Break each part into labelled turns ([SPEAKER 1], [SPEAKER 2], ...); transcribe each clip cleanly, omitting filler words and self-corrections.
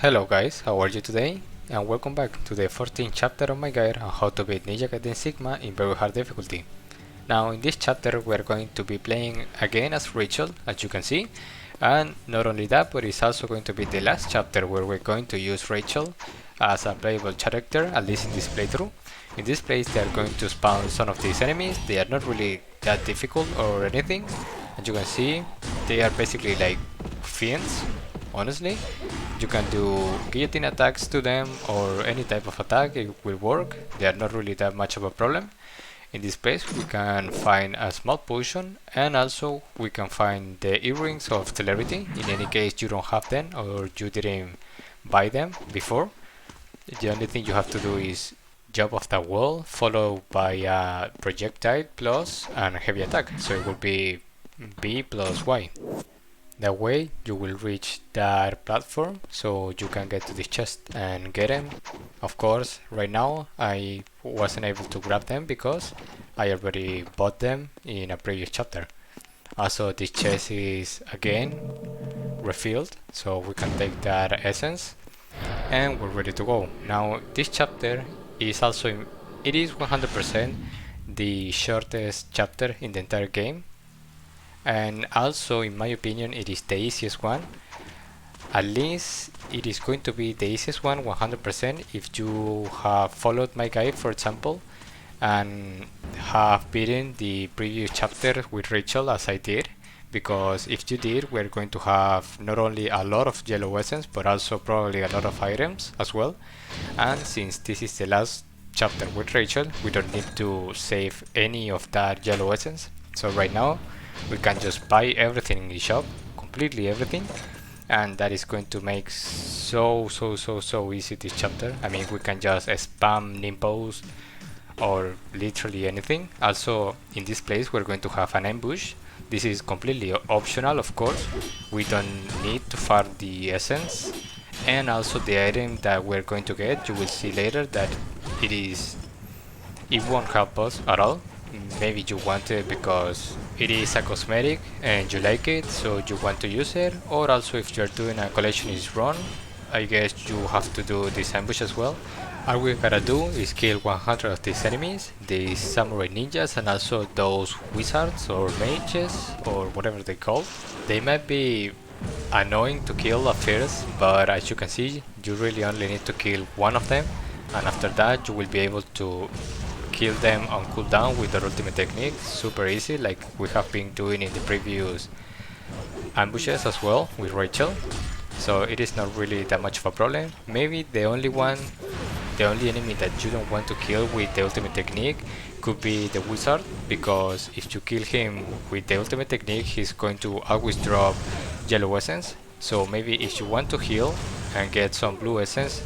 [SPEAKER 1] Hello guys, how are you today? And welcome back to the 14th chapter of my guide on how to beat Ninja Gaiden Sigma in very hard difficulty. Now in this chapter we are going to be playing again as Rachel, as you can see, and not only that, but it's also going to be the last chapter where we're going to use Rachel as a playable character, at least in this playthrough. In this place they are going to spawn some of these enemies. They are not really that difficult or anything. As you can see, they are basically like fiends, honestly. You can do guillotine attacks to them or any type of attack, it will work. They are not really that much of a problem. In this place we can find a small potion, and also we can find the earrings of celerity in any case you don't have them or you didn't buy them before. The only thing you have to do is jump off the wall followed by a projectile plus and heavy attack, so it will be B plus Y. That way you will reach that platform so you can get to this chest and get them. Of course, right now I wasn't able to grab them because I already bought them in a previous chapter. Also, this chest is again refilled, so we can take that essence and we're ready to go. Now this chapter is also, it is 100% the shortest chapter in the entire game, and also in my opinion it is the easiest one. At least it is going to be the easiest one 100% if you have followed my guide, for example, and have beaten the previous chapter with Rachel as I did, because if you did, we're going to have not only a lot of yellow essence but also probably a lot of items as well. And since this is the last chapter with Rachel, we don't need to save any of that yellow essence, so right now we can just buy everything in the shop, completely everything, and that is going to make so easy this chapter. I mean, we can just spam nimbos or literally anything. Also in this place we're going to have an ambush. This is completely optional, of course. We don't need to farm the essence, and also the item that we're going to get, you will see later that it won't help us at all. Maybe you want it because it is a cosmetic and you like it, so you want to use it, or also if you're doing a collectionist run, I guess you have to do this ambush as well. All we gotta do is kill 100 of these enemies, these samurai ninjas, and also those wizards or mages or whatever they call. They might be annoying to kill at first, but as you can see, you really only need to kill one of them, and after that you will be able to kill them on cooldown with their ultimate technique, super easy, like we have been doing in the previous ambushes as well with Rachel. So it is not really that much of a problem. Maybe the only enemy that you don't want to kill with the ultimate technique could be the wizard, because if you kill him with the ultimate technique, he's going to always drop yellow essence. So maybe if you want to heal and get some blue essence,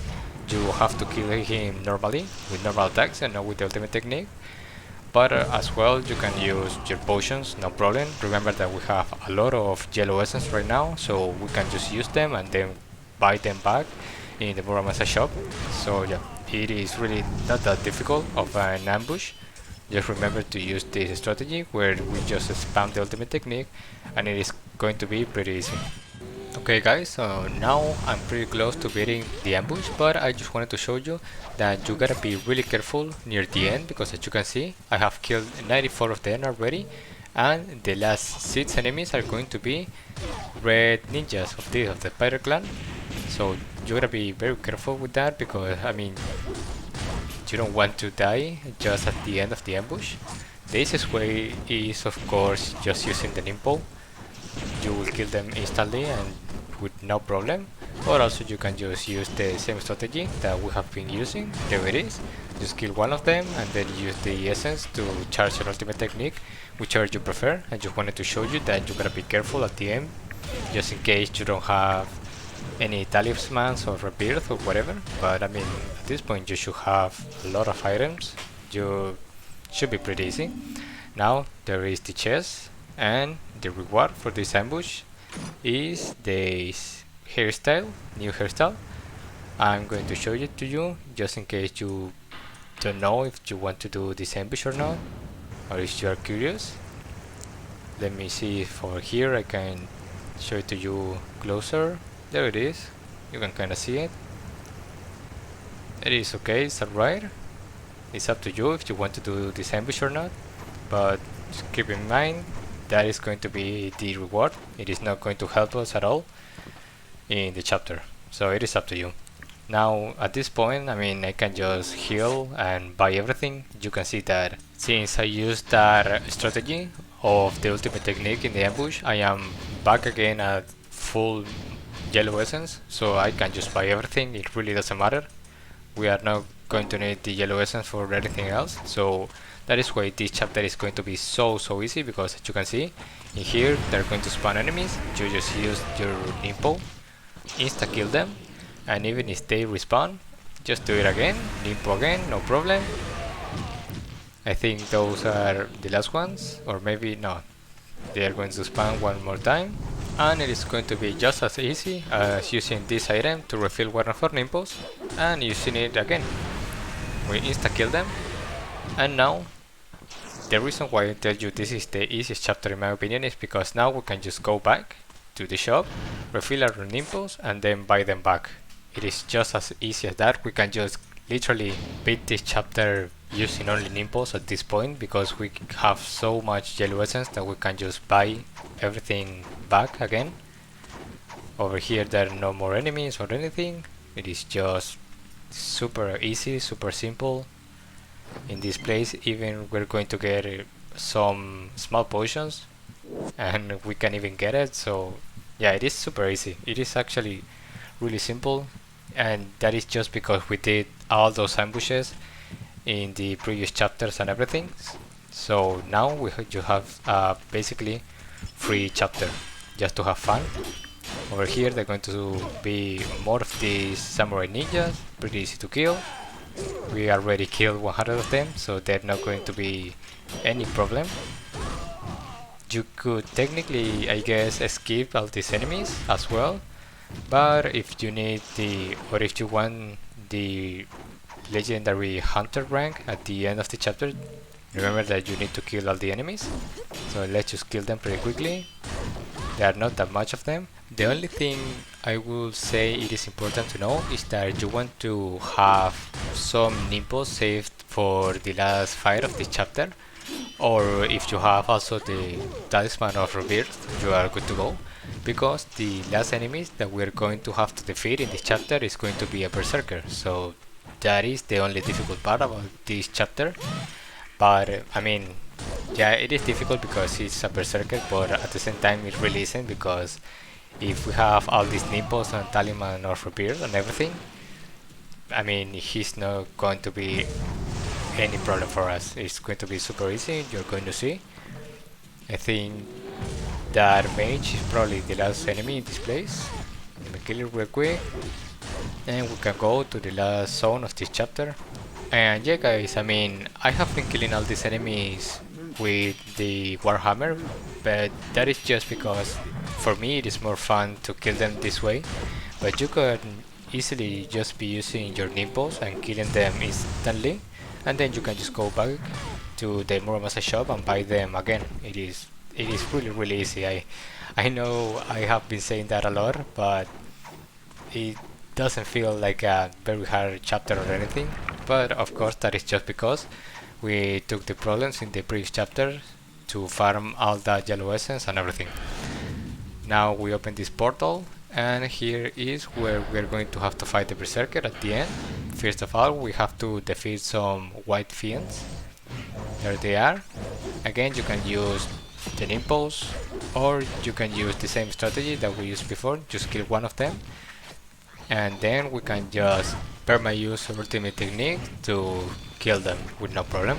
[SPEAKER 1] you have to kill him normally with normal attacks and not with the ultimate technique. But as well, you can use your potions, no problem. Remember that we have a lot of yellow essence right now, so we can just use them and then buy them back in the Muramasa shop. So yeah, it is really not that difficult of an ambush. Just remember to use this strategy where we just spam the ultimate technique, and it is going to be pretty easy. Okay guys, so now I'm pretty close to beating the ambush, but I just wanted to show you that you gotta be really careful near the end, because as you can see, I have killed 94 of them already, and the last 6 enemies are going to be red ninjas of the Pyre clan. So you gotta be very careful with that, because I mean, you don't want to die just at the end of the ambush. The easiest way is of course just using the nimble. You will kill them instantly and with no problem, or also you can just use the same strategy that we have been using. There it is, just kill one of them and then use the essence to charge your ultimate technique, whichever you prefer. I just wanted to show you that you gotta be careful at the end, just in case you don't have any talismans or rebirth or whatever, but I mean at this point you should have a lot of items. You should be pretty easy. Now there is the chest, and the reward for this ambush is this hairstyle, new hairstyle. I'm going to show it to you just in case you don't know if you want to do this ambush or not, or if you are curious. Let me see if over here I can show it to you closer. There it is. You can kinda see it. It is okay, it's alright. It's up to you if you want to do this ambush or not. But just keep in mind that is going to be the reward. It is not going to help us at all in the chapter. So it is up to you. Now at this point, I mean, I can just heal and buy everything. You can see that since I used that strategy of the ultimate technique in the ambush, I am back again at full yellow essence, so I can just buy everything. It really doesn't matter. We are not going to need the yellow essence for anything else, so that is why this chapter is going to be so easy, because as you can see in here they're going to spawn enemies. You just use your nimpo, insta kill them, and even if they respawn, just do it again, nimpo again, no problem. I think those are the last ones, or maybe no, they are going to spawn one more time, and it is going to be just as easy as using this item to refill one of our nimpos and using it again. We insta kill them, and now the reason why I tell you this is the easiest chapter in my opinion is because now we can just go back to the shop, refill our nimpos, and then buy them back. It is just as easy as that. We can just literally beat this chapter using only nimpos at this point, because we have so much yellow essence that we can just buy everything back again. Over here there are no more enemies or anything. It is just super easy, super simple. In this place even we're going to get some small potions, and we can even get it. So yeah, it is super easy. It is actually really simple, and that is just because we did all those ambushes in the previous chapters and everything. So now you have basically free chapter just to have fun. Over here they're going to be more of these samurai ninjas, pretty easy to kill. We already killed 100 of them, so they're not going to be any problem. You could technically, I guess, skip all these enemies as well, but if you need or if you want the legendary hunter rank at the end of the chapter, remember that you need to kill all the enemies. So let's just kill them pretty quickly. There are not that much of them. The only thing I will say it is important to know is that you want to have some nimpos saved for the last fight of this chapter, or if you have also the talisman of rebirth, you are good to go, because the last enemies that we're going to have to defeat in this chapter is going to be a berserker. So that is the only difficult part about this chapter. But I mean, yeah, it is difficult because it's a berserker, but at the same time it really isn't, because if we have all these nippos and talisman of rebirth and everything, I mean, he's not going to be any problem for us. It's going to be super easy, you're going to see. I think that mage is probably the last enemy in this place. Let me kill it real quick, and we can go to the last zone of this chapter. And yeah guys, I mean, I have been killing all these enemies with the Warhammer, but that is just because for me it is more fun to kill them this way. But you can easily just be using your nimpos and killing them instantly, and then you can just go back to the Muramasa shop and buy them again. It is really easy. I know I have been saying that a lot, but it doesn't feel like a very hard chapter or anything. But of course that is just because we took the problems in the previous chapter to farm all that yellow essence and everything. Now we open this portal, and here is where we're going to have to fight the Berserker at the end. First of all, we have to defeat some white fiends. There they are. Again, you can use the nimpos, or you can use the same strategy that we used before, just kill one of them, and then we can just perma-use ultimate technique to kill them with no problem.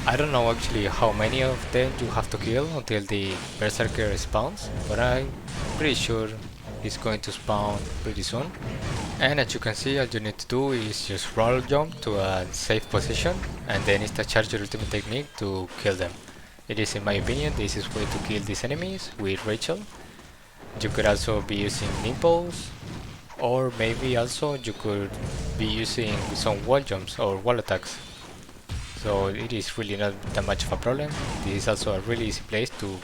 [SPEAKER 1] I don't know actually how many of them you have to kill until the Berserker spawns, but I'm pretty sure it's going to spawn pretty soon. And as you can see, all you need to do is just roll jump to a safe position, and then insta charge your ultimate technique to kill them. It is, in my opinion, the easiest way to kill these enemies with Rachel. You could also be using nimpos, or maybe also you could be using some wall jumps or wall attacks. So it is really not that much of a problem. This is also a really easy place to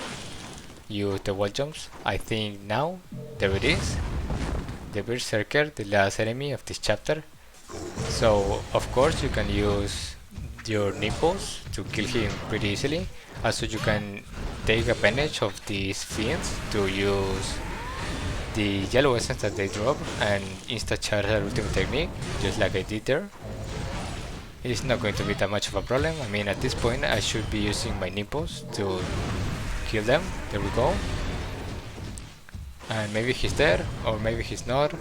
[SPEAKER 1] use the wall jumps. I think now, there it is. the Berserker, the last enemy of this chapter. So of course you can use your nipples to kill him pretty easily. Also you can take advantage of these fiends to use the yellow essence that they drop and insta charge their ultimate technique, just like I did there. It's not going to be that much of a problem. I mean, at this point I should be using my nipples to kill them. There we go. And maybe he's there, or maybe he's not.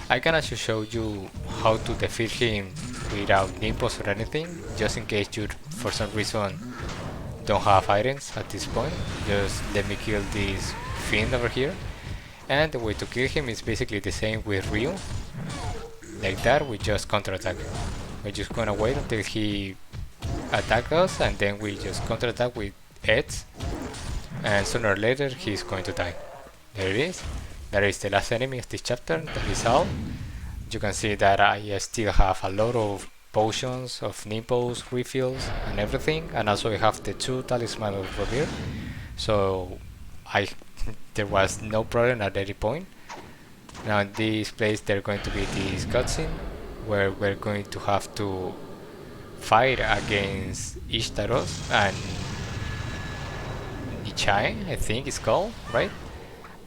[SPEAKER 1] I can actually show you how to defeat him without nipples or anything, just in case you for some reason don't have items at this point. Just let me kill this fiend over here. And the way to kill him is basically the same with Ryu. Like that, we just counterattack. We're just gonna wait until he attacks us, and then we just counterattack with Eds. And sooner or later he's going to die. There it is. That is the last enemy of this chapter. That is all. You can see that I still have a lot of potions, of nipples, refills, and everything. And also I have the 2 talismans over here. So there was no problem at any point. Now in this place there's going to be this cutscene where we're going to have to fight against Ishtaros and Nichai, I think it's called, right?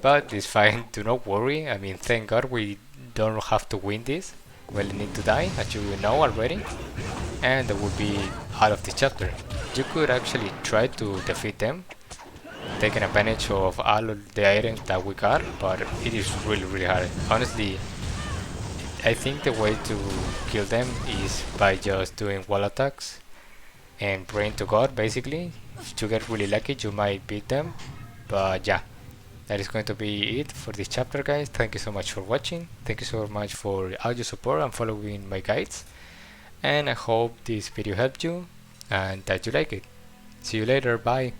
[SPEAKER 1] But it's fine, do not worry. I mean, thank God we don't have to win this. We only need to die, as you know already. And that would be out of this chapter. You could actually try to defeat them, taking advantage of all of the items that we got, but it is really hard. Honestly, I think the way to kill them is by just doing wall attacks and praying to God, basically. If you get really lucky, you might beat them. But yeah, that is going to be it for this chapter, guys. Thank you so much for watching. Thank you so much for all your support and following my guides. And I hope this video helped you and that you like it. See you later. Bye.